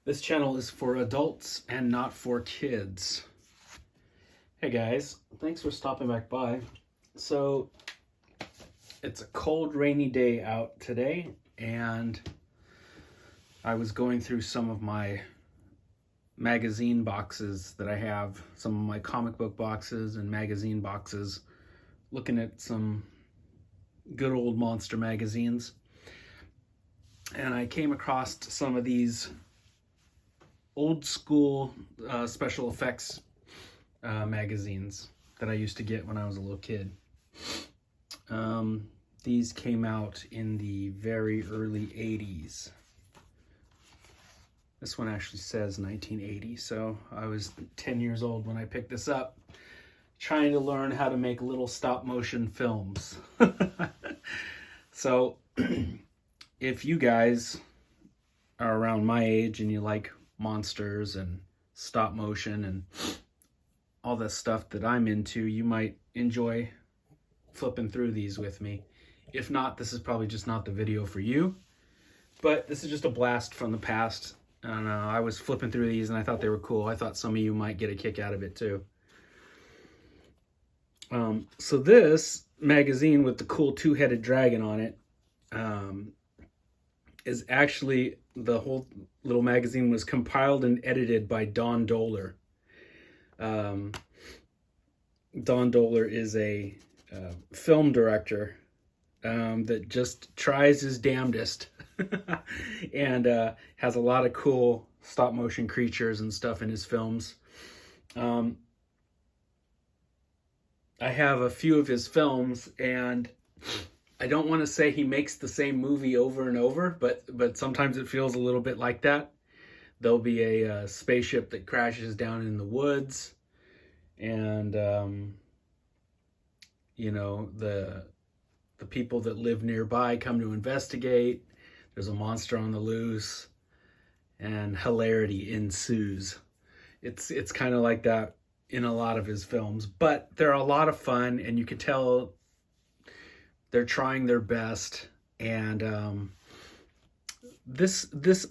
This channel is for adults and not for kids. Hey guys, thanks for stopping back by. So, it's a cold, rainy day out today, and I was going through some of my magazine boxes that I have, some of my comic book boxes and magazine boxes, looking at some good old monster magazines. And I came across some of these old school special effects magazines that I used to get when I was a little kid. These came out in the very early 80s. This one actually says 1980, so I was 10 years old when I picked this up, trying to learn how to make little stop motion films. So if you guys are around my age and you like monsters and stop motion and all the stuff that I'm into, you might enjoy flipping through these with me. If not, this is probably just not the video for you, but this is just a blast from the past. And I was flipping through these and I thought they were cool. I thought some of you might get a kick out of it too. So this magazine with the cool two-headed dragon on it is actually, the whole little magazine was compiled and edited by Dohler. Don Dohler is a film director that just tries his damnedest and has a lot of cool stop motion creatures and stuff in his films. I have a few of his films, and I don't want to say he makes the same movie over and over, but sometimes it feels a little bit like that. There'll be a spaceship that crashes down in the woods, and the people that live nearby come to investigate. There's a monster on the loose, and hilarity ensues. It's kind of like that in a lot of his films, but they're a lot of fun, and you can tell they're trying their best. And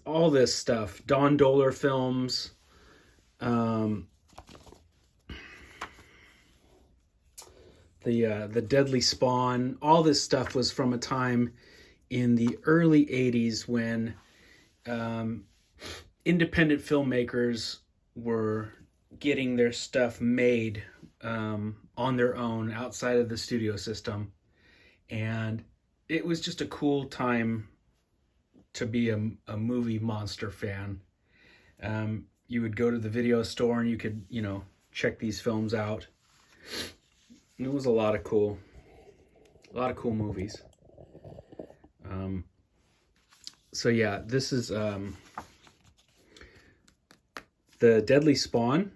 all this stuff, Don Dohler films, the Deadly Spawn, all this stuff was from a time in the early 80s when independent filmmakers were getting their stuff made on their own outside of the studio system. And it was just a cool time to be a movie monster fan. You would go to the video store and you could, check these films out. And it was a lot of cool movies. So yeah, this is the Deadly Spawn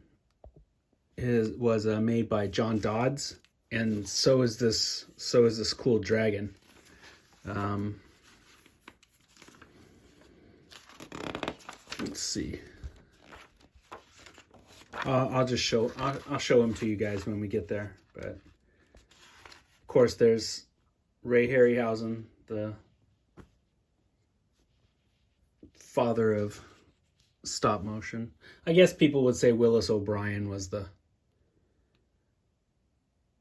was made by John Dodds, and so is this cool dragon. Let's see. I'll show them to you guys when we get there. But of course, there's Ray Harryhausen, the father of stop motion. I guess people would say Willis O'Brien was the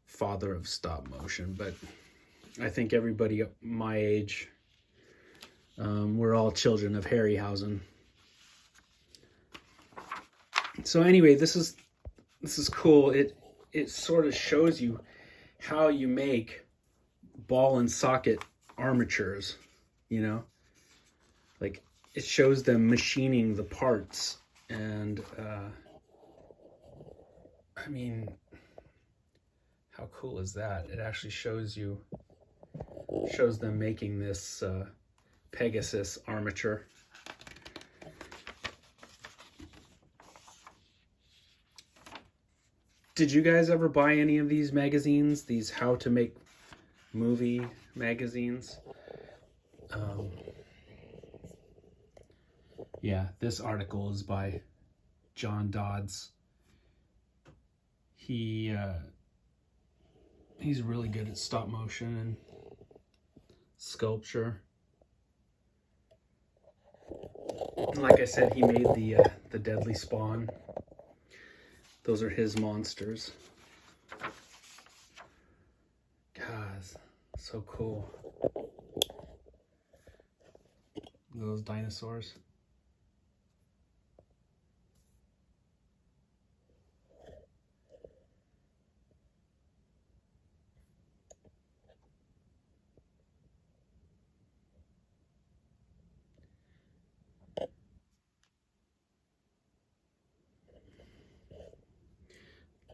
father of stop motion, but I think everybody my age, we're all children of Harryhausen. So anyway, this is cool. It sort of shows you how you make ball and socket armatures, like it shows them machining the parts. And I mean, how cool is that? It actually shows them making this Pegasus armature. Did you guys ever buy any of these magazines? These how to make movie magazines? Yeah, this article is by John Dodds. He's really good at stop motion and sculpture. And like I said, he made the deadly spawn. Those are his monsters. God, so cool. Those dinosaurs.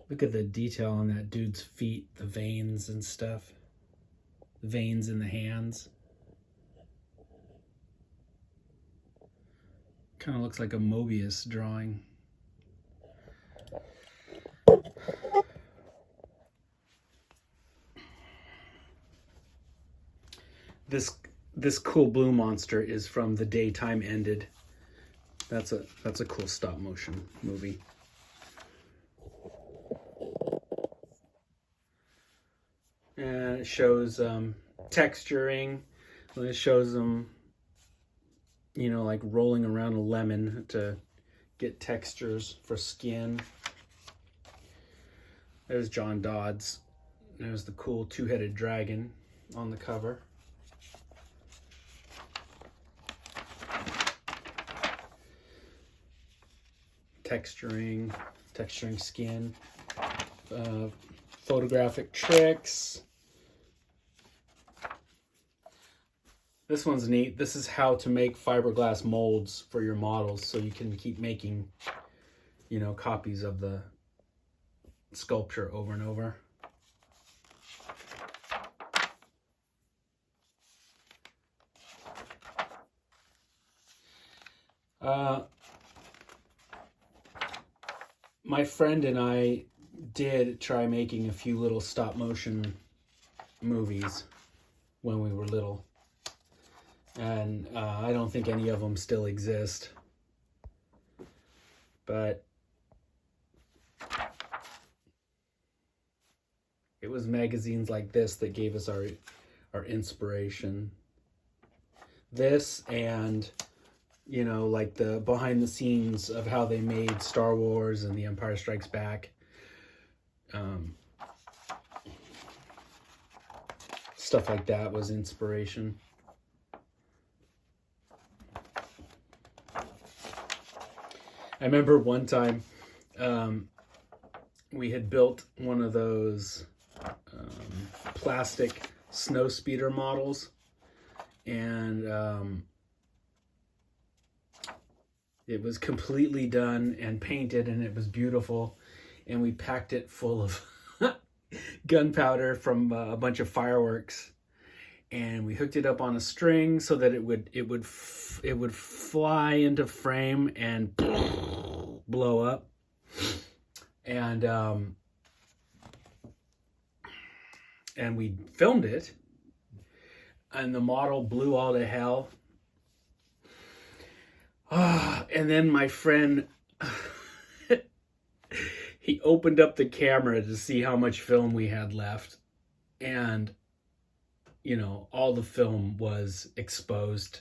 Look at the detail on that dude's feet, the veins and stuff. The veins in the hands. Kind of looks like a Mobius drawing. This cool blue monster is from The Day Time Ended. That's a cool stop motion movie. And it shows texturing. It shows them, you know, like rolling around a lemon to get textures for skin. There's John Dodds. There's the cool two-headed dragon on the cover. Texturing skin. Photographic tricks. This one's neat. This is how to make fiberglass molds for your models so you can keep making, you know, copies of the sculpture over and over. My friend and I did try making a few little stop motion movies when we were little. And I don't think any of them still exist. But it was magazines like this that gave us our inspiration. This and, you know, like the behind the scenes of how they made Star Wars and The Empire Strikes Back. Stuff like that was inspiration. I remember one time we had built one of those plastic snow speeder models, and it was completely done and painted, and it was beautiful, and we packed it full of gunpowder from a bunch of fireworks, and we hooked it up on a string so that it would fly into frame and blow up. And we filmed it, and the model blew all to hell. And then my friend, he opened up the camera to see how much film we had left, and you know, all the film was exposed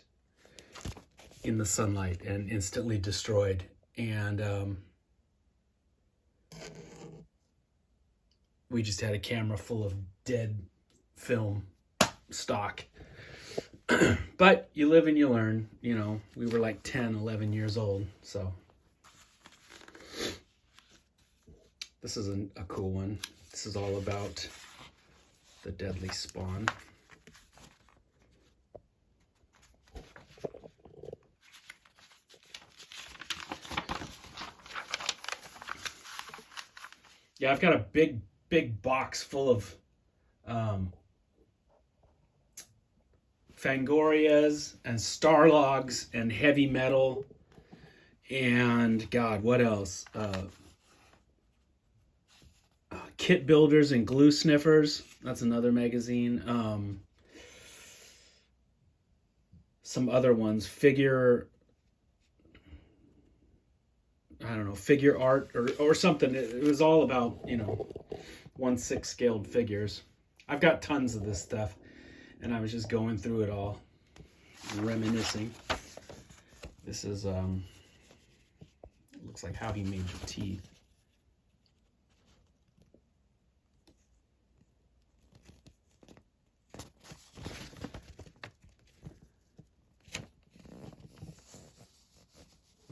in the sunlight and instantly destroyed. And we just had a camera full of dead film stock. But you live and you learn, you know. We were like 10, 11 years old, so. This is a cool one. This is all about the deadly spawn. Yeah, I've got a big box full of Fangorias and Starlogs and heavy metal and God, what else? Kit Builders and Glue Sniffers. That's another magazine. Some other ones. Figure art or something. It was all about, you know, 1/6 scaled figures. I've got tons of this stuff, and I was just going through it all, reminiscing. This is, it looks like How He Made Your Teeth.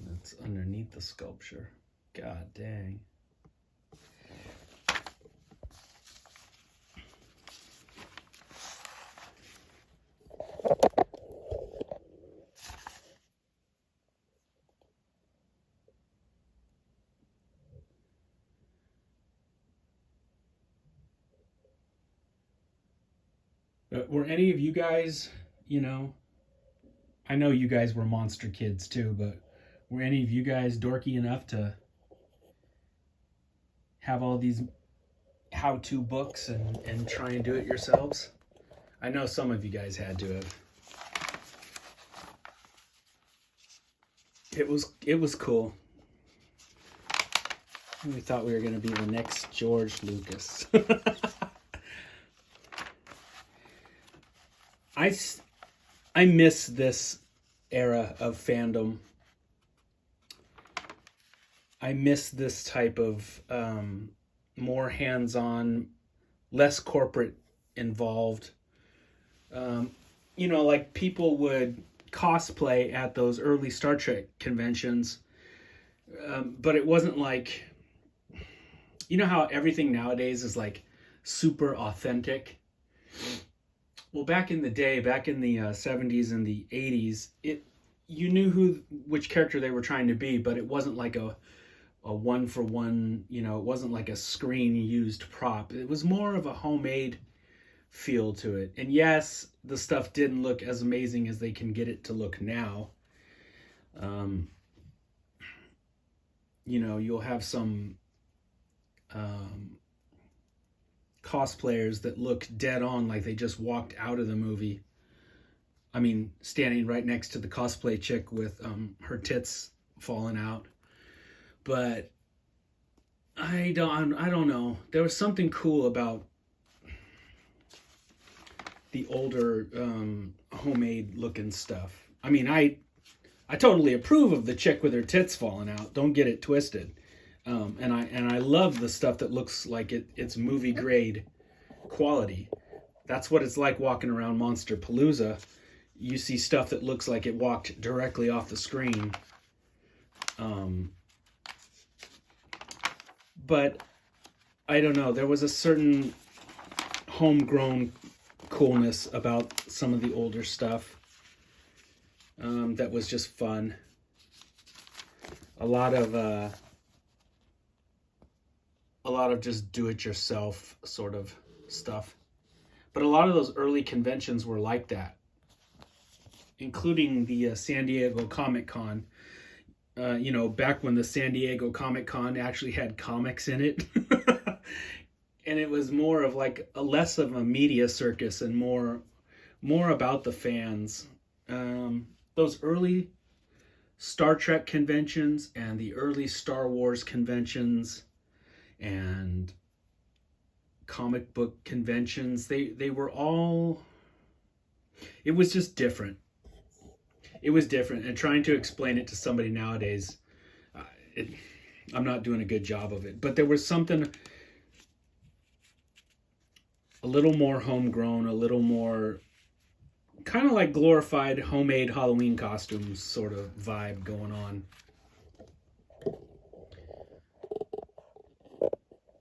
That's underneath the sculpture. God dang. Were any of you guys, I know you guys were monster kids too, but were any of you guys dorky enough to have all these how-to books and try and do it yourselves? I know some of you guys had to have. It was cool. We thought we were going to be the next George Lucas. I miss this era of fandom. I miss this type of more hands-on, less corporate involved. Like people would cosplay at those early Star Trek conventions, but it wasn't like, how everything nowadays is like super authentic. Well, back in the day, back in the 70s and the 80s, you knew which character they were trying to be, but it wasn't like a one for one, it wasn't like a screen used prop. It was more of a homemade feel to it. And yes, the stuff didn't look as amazing as they can get it to look now. You'll have some cosplayers that look dead on like they just walked out of the movie. I mean, standing right next to the cosplay chick with her tits falling out. But I don't know. There was something cool about the older homemade looking stuff. I mean, I totally approve of the chick with her tits falling out. Don't get it twisted. And I love the stuff that looks like it's movie grade quality. That's what it's like walking around Monster Palooza. You see stuff that looks like it walked directly off the screen. But I don't know. There was a certain homegrown coolness about some of the older stuff that was just fun. A lot of just do-it-yourself sort of stuff. But a lot of those early conventions were like that, including the San Diego Comic-Con. Back when the San Diego Comic-Con actually had comics in it. And it was more of like less of a media circus and more about the fans. Those early Star Trek conventions and the early Star Wars conventions and comic book conventions, they were all, it was just different. It was different, and trying to explain it to somebody nowadays, I'm not doing a good job of it. But there was something a little more homegrown, a little more kind of like glorified homemade Halloween costumes sort of vibe going on.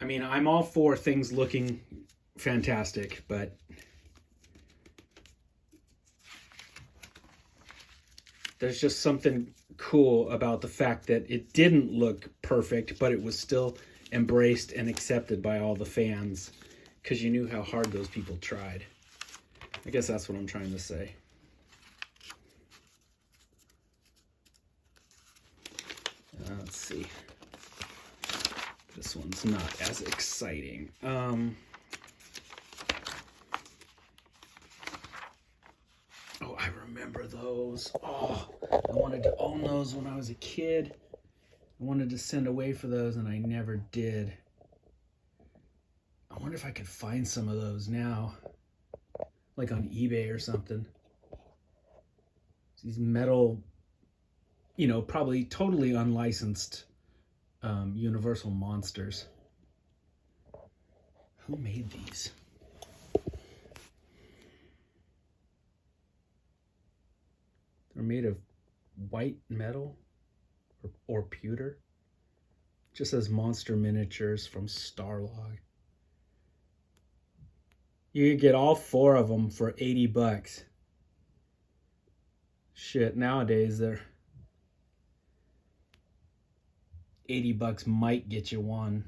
I mean, I'm all for things looking fantastic, but there's just something cool about the fact that it didn't look perfect, but it was still embraced and accepted by all the fans because you knew how hard those people tried. I guess that's what I'm trying to say. Let's see. This one's not as exciting. Oh, I remember those. Oh, I wanted to own those when I was a kid. I wanted to send away for those, and I never did. I wonder if I could find some of those now, like on eBay or something. These metal probably totally unlicensed Universal monsters. Who made these? They're made of white metal or pewter. Just says monster miniatures from Starlog. You could get all 4 of them for $80. Shit, nowadays they're $80 might get you one.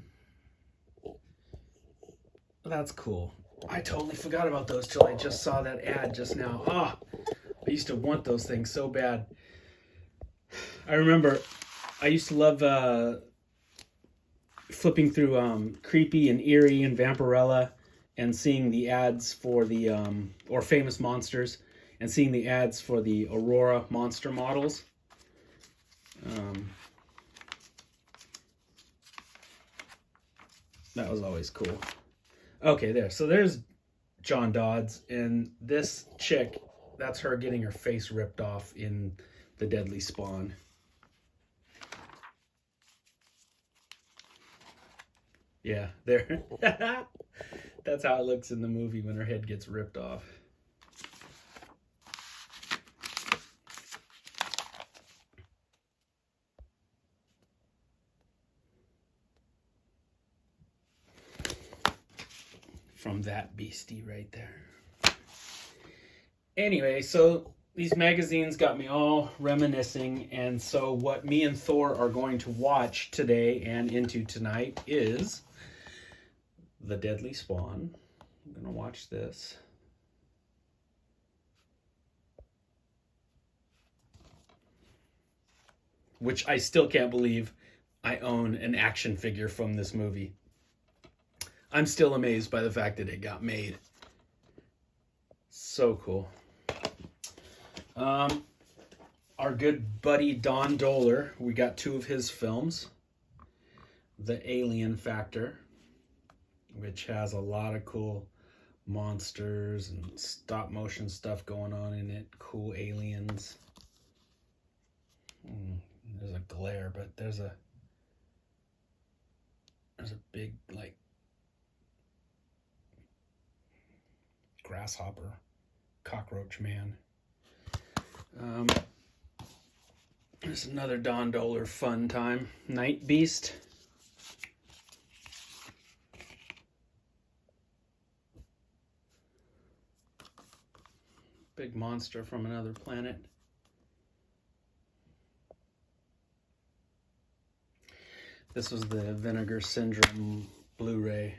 That's cool. I totally forgot about those till I just saw that ad just now. I used to want those things so bad. I remember I used to love flipping through Creepy and Eerie and Vampirella and seeing the ads for the or Famous Monsters and seeing the ads for the Aurora monster models. That was always cool. Okay, there. So there's John Dodds, and this chick, that's her getting her face ripped off in The Deadly Spawn. Yeah, there. That's how it looks in the movie when her head gets ripped off. From that beastie right there. Anyway, so these magazines got me all reminiscing, and so what me and Thor are going to watch today and into tonight is The Deadly Spawn. I'm going to watch this. Which I still can't believe I own an action figure from this movie. I'm still amazed by the fact that it got made. So cool. Our good buddy Don Dohler, we got 2 of his films. The Alien Factor, which has a lot of cool monsters and stop motion stuff going on in it. Cool aliens. There's a glare, but there's a big, like, grasshopper cockroach man. There's another Don Dohler fun time. Night Beast. Big monster from another planet. This was the Vinegar Syndrome Blu-ray.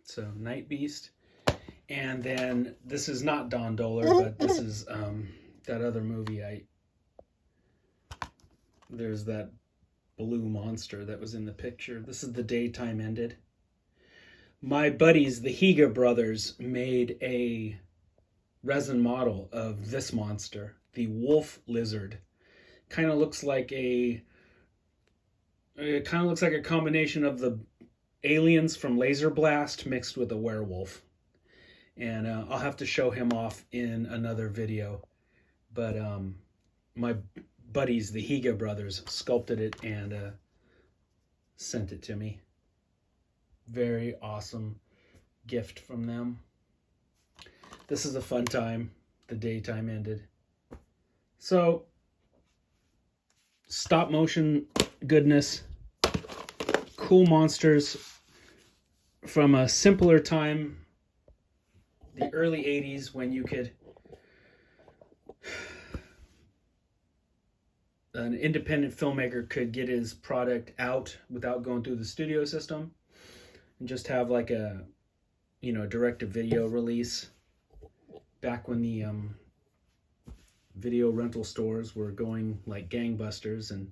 So Night Beast. And then this is not Don Dohler, but this is that other movie. There's that blue monster that was in the picture. This is The Daytime Ended. My buddies, the Higa brothers, made a resin model of this monster, the wolf lizard. Kind of looks like a combination of the aliens from Laser Blast mixed with a werewolf. And I'll have to show him off in another video. But my buddies, the Higa brothers, sculpted it and sent it to me. Very awesome gift from them. This is a fun time. The Daytime Ended. So, stop motion goodness. Cool monsters from a simpler time. The early 80s when you could... an independent filmmaker could get his product out without going through the studio system. And just have like a, direct-to-video release. Back when the video rental stores were going like gangbusters, and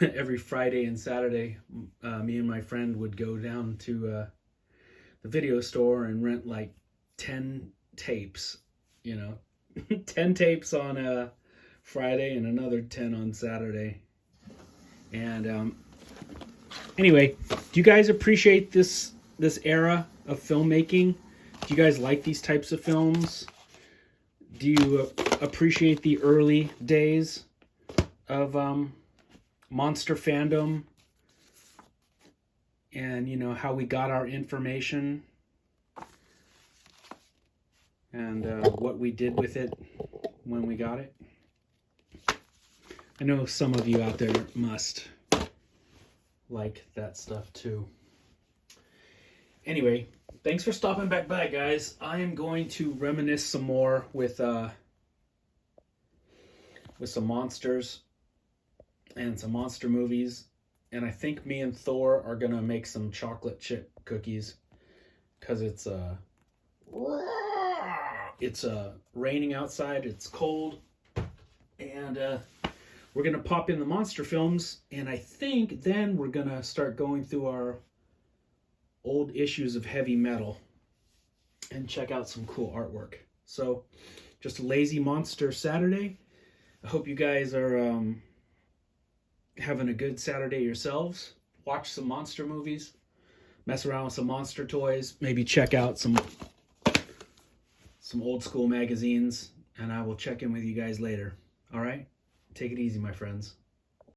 every Friday and Saturday, me and my friend would go down to the video store and rent like 10 tapes, 10 tapes on a Friday and another 10 on Saturday. And Anyway, do you guys appreciate this era of filmmaking? Do you guys like these types of films? Do you appreciate the early days of monster fandom? And, you know, how we got our information and what we did with it when we got it. I know some of you out there must like that stuff too. Anyway, thanks for stopping back by, guys. I am going to reminisce some more with some monsters and some monster movies. And I think me and Thor are gonna make some chocolate chip cookies because it's raining outside. It's cold, and we're gonna pop in the monster films. And I think then we're gonna start going through our old issues of heavy metal and check out some cool artwork. So, just a lazy monster Saturday. I hope you guys are having a good Saturday yourselves. Watch some monster movies, mess around with some monster toys, maybe check out some old school magazines, and I will check in with you guys later. All right? Take it easy, my friends.